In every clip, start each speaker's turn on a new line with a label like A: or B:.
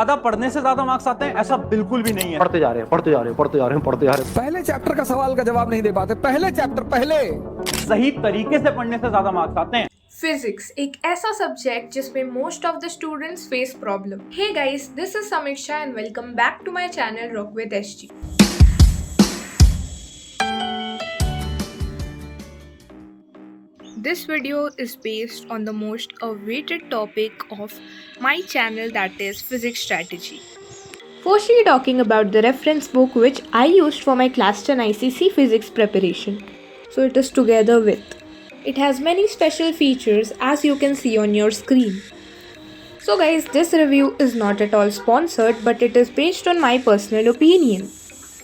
A: ज्यादा पढ़ने से ज्यादा मार्क्स आते हैं, ऐसा बिल्कुल भी नहीं है।
B: पढ़ते जा रहे हैं, पढ़ते जा रहे हैं, पढ़ते जा रहे हैं, पढ़ते जा रहे हैं।
C: पहले चैप्टर का सवाल का जवाब नहीं दे पाते, पहले चैप्टर पहले
A: सही तरीके से पढ़ने से ज्यादा मार्क्स आते हैं।
D: फिजिक्स एक ऐसा सब्जेक्ट जिसमें most of the students face problem. Hey guys, this is Samiksha and welcome back to my channel rock with SG. This video is based on the most awaited topic of my channel, that is physics strategy. Firstly, talking about the reference book which I used for my class 10 ICC physics preparation. So it is together with. It has many special features as you can see on your screen. So guys, this review is not at all sponsored, but it is based on my personal opinion.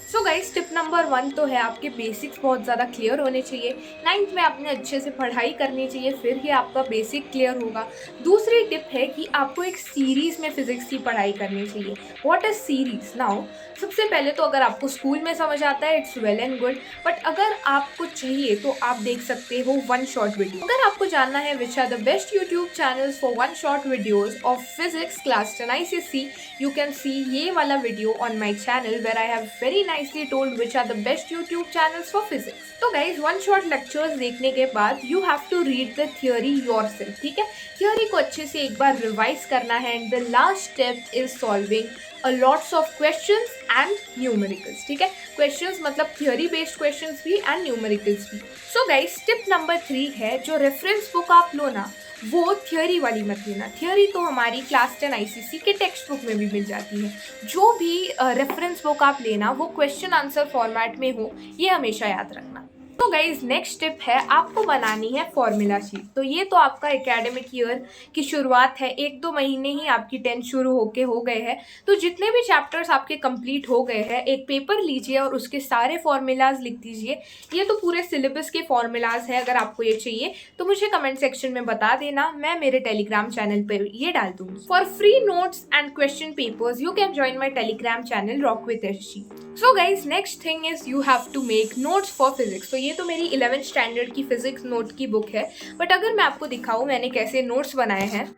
D: So guys, tip number 1 तो है आपके basics बहुत ज़्यादा clear होने चाहिए। 9th में आपने अच्छे से पढ़ाई करनी चाहिए, फिर ही आपका बेसिक क्लियर होगा। दूसरी टिप है कि आपको एक सीरीज़ में फिज़िक्स की पढ़ाई करनी चाहिए। What is series? नाउ सबसे पहले तो अगर आपको स्कूल में समझ आता है it's well and good, but अगर आपको चाहिए तो आप देख सकते हो वन शॉट वीडियो। अगर आपको जानना है which are the best YouTube channels for one shot videos of physics class 10 ICC, you can see ये वाला video on my channel where I have very nicely told which are the best YouTube channels for physics. तो guys, one shot lectures देखने के बाद you have to read the theory yourself, ठीक है? Theory को अच्छे से एक बार रिवाइज करना है and the last step is solving a lots of questions and numericals, ठीक है? Questions मतलब theory based questions भी and numericals भी. So guys, tip number 3 है, जो reference book आप लो ना, वो थियोरी वाली मत लेना। थियोरी तो हमारी क्लास 10 ICC के टेक्स्ट बुक में भी मिल जाती है। जो भी रेफरेंस बुक आप लेना वो क्वेश्चन आंसर फॉर्मेट में हो, ये हमेशा याद रखना। तो गाइज, नेक्स्ट टिप है आपको बनानी है फॉर्मूला शीट। तो ये तो आपका एकेडमिक ईयर की शुरुआत है, 1-2 महीने ही आपकी 10th शुरू होके हो गए हैं। तो जितने भी चैप्टर्स आपके कंप्लीट हो गए हैं, एक पेपर लीजिए और उसके सारे फॉर्मूलाज लिख दीजिए। ये तो पूरे सिलेबस के फॉर्मूलाज है। अगर आपको ये चाहिए तो मुझे कमेंट सेक्शन में बता देना, मैं मेरे टेलीग्राम चैनल पर ये डाल दूंगी। For free notes and question papers you can join my Telegram channel rock with SG. So guys, next thing is you have to make notes for physics. तो ये तो मेरी 11th स्टैंडर्ड की physics note की book है, but अगर मैं आपको दिखाऊं मैंने कैसे नोट्स बनाए हैं,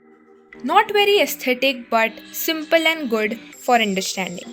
D: not very aesthetic but simple and good for understanding.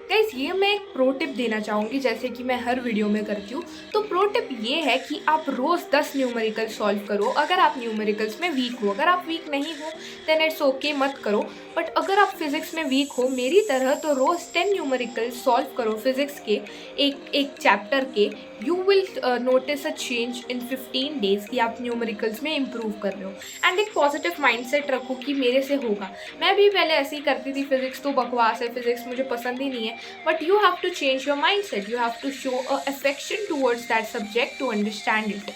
D: Guys, ये मैं एक प्रो टिप देना चाहूँगी, जैसे कि मैं हर वीडियो में करती हूँ। तो प्रो टिप ये है कि आप रोज़ 10 न्यूमेरिकल सॉल्व करो अगर आप न्यूमेरिकल्स में वीक हो। अगर आप वीक नहीं हो देन इट्स ओके, मत करो। बट अगर आप फिज़िक्स में वीक हो मेरी तरह, तो रोज़ 10 न्यूमेरिकल सॉल्व करो फिज़िक्स के एक चैप्टर के। You will notice a change in 15 days कि आप न्यूमेरिकल्स में इम्प्रूव कर रहे हो। एंड एक पॉजिटिव माइंडसेट रखो कि मेरे से होगा। मैं भी पहले ऐसे ही करती थी, फिज़िक्स तो बकवास है, फिज़िक्स मुझे पसंद ही नहीं है। But you have to change your mindset. You have to show a affection towards that subject to understand it.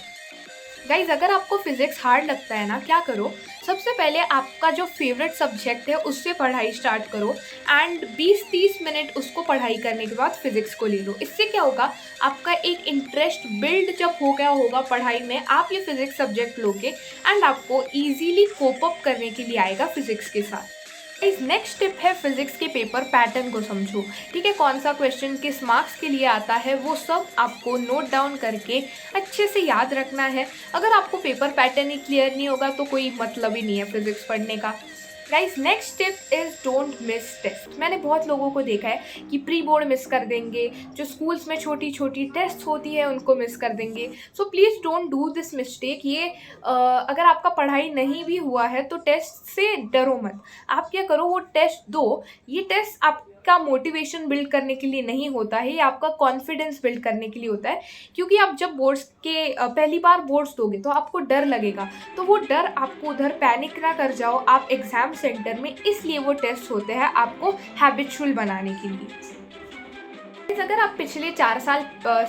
D: Guys, अगर आपको फिजिक्स हार्ड लगता है ना, क्या करो, सबसे पहले आपका जो फेवरेट सब्जेक्ट है उससे पढ़ाई स्टार्ट करो एंड 20-30 मिनट उसको पढ़ाई करने के बाद फिजिक्स को ले लो। इससे क्या होगा, आपका एक इंटरेस्ट बिल्ड जब हो गया होगा पढ़ाई में, आप ये फिजिक्स सब्जेक्ट लोगे एंड आपको ईजीली कोप अप करने के लिए आएगा फिजिक्स के साथ। इस नेक्स्ट टिप है फिजिक्स के पेपर पैटर्न को समझो, ठीक है? कौन सा क्वेश्चन किस मार्क्स के लिए आता है वो सब आपको नोट डाउन करके अच्छे से याद रखना है। अगर आपको पेपर पैटर्न ही क्लियर नहीं होगा तो कोई मतलब ही नहीं है फिजिक्स पढ़ने का। Guys, next tip is don't miss test. मैंने बहुत लोगों को देखा है कि प्री बोर्ड मिस कर देंगे, जो स्कूल्स में छोटी छोटी टेस्ट होती है उनको मिस कर देंगे। So please don't do this mistake. ये अगर आपका पढ़ाई नहीं भी हुआ है तो टेस्ट से डरो मत। आप क्या करो, वो टेस्ट दो। ये टेस्ट आपका मोटिवेशन बिल्ड करने के लिए नहीं होता है, ये आपका कॉन्फिडेंस बिल्ड करने के लिए होता है। क्योंकि आप जब बोर्ड्स के पहली बार बोर्ड्स दोगे तो आपको डर लगेगा, तो वो डर आपको उधर पैनिक ना कर जाओ आप एग्जाम सेंटर में। इसलिए वो टेस्ट होते हैं आपको हैबिचुअल बनाने के लिए। अगर आप पिछले 4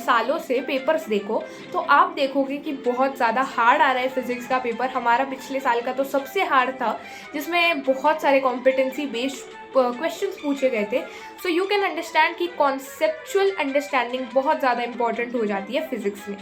D: सालों से पेपर्स देखो तो आप देखोगे कि बहुत ज़्यादा हार्ड आ रहा है फिजिक्स का पेपर। हमारा पिछले साल का तो सबसे हार्ड था, जिसमें बहुत सारे कॉम्पिटेंसी बेस्ड क्वेश्चंस पूछे गए थे। सो यू कैन अंडरस्टैंड कि कॉन्सेप्चुअल अंडरस्टैंडिंग बहुत ज़्यादा इंपॉर्टेंट हो जाती है फिजिक्स में।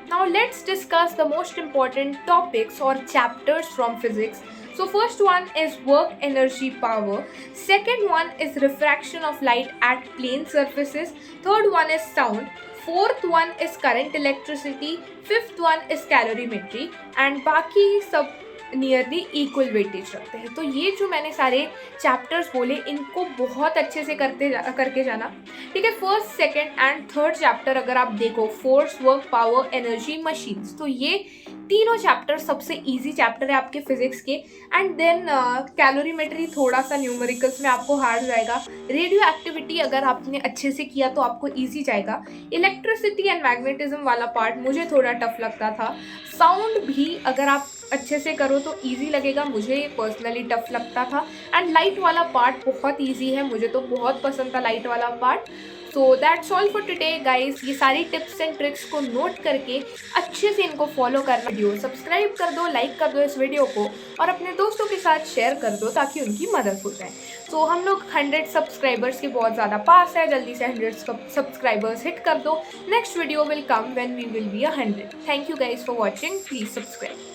D: Now let's discuss the most important topics or chapters from physics. So first one is work energy power. Second one is refraction of light at plane surfaces. Third one is sound. Fourth one is current electricity. Fifth one is calorimetry. And बाकी सब nearly equal weightage रखते हैं। तो ये जो मैंने सारे chapters बोले इनको बहुत अच्छे से करके जाना, ठीक है। First, second and third chapter अगर आप देखो, force, work, power, energy, machines, तो ये तीनों चैप्टर सबसे इजी चैप्टर है आपके फिजिक्स के। एंड देन कैलोरीमेट्री थोड़ा सा न्यूमेरिकल्स में आपको हार्ड जाएगा। रेडियो एक्टिविटी अगर आपने अच्छे से किया तो आपको इजी जाएगा। इलेक्ट्रिसिटी एंड मैग्नेटिज्म वाला पार्ट मुझे थोड़ा टफ लगता था। साउंड भी अगर आप अच्छे से करो तो इजी लगेगा, मुझे पर्सनली टफ लगता था। एंड लाइट वाला पार्ट बहुत इजी है, मुझे तो बहुत पसंद था लाइट वाला part. So that's all for today guys. ये सारी टिप्स एंड ट्रिक्स को नोट करके अच्छे से इनको फॉलो करना। वीडियो सब्सक्राइब कर दो, लाइक कर दो इस वीडियो को, और अपने दोस्तों के साथ शेयर कर दो ताकि उनकी मदद हो जाए। सो हम लोग 100 सब्सक्राइबर्स के बहुत ज़्यादा पास है, जल्दी से 100 सब्सक्राइबर्स हिट कर दो। Next video will come when we will be 100। Thank you guys for watching, please subscribe.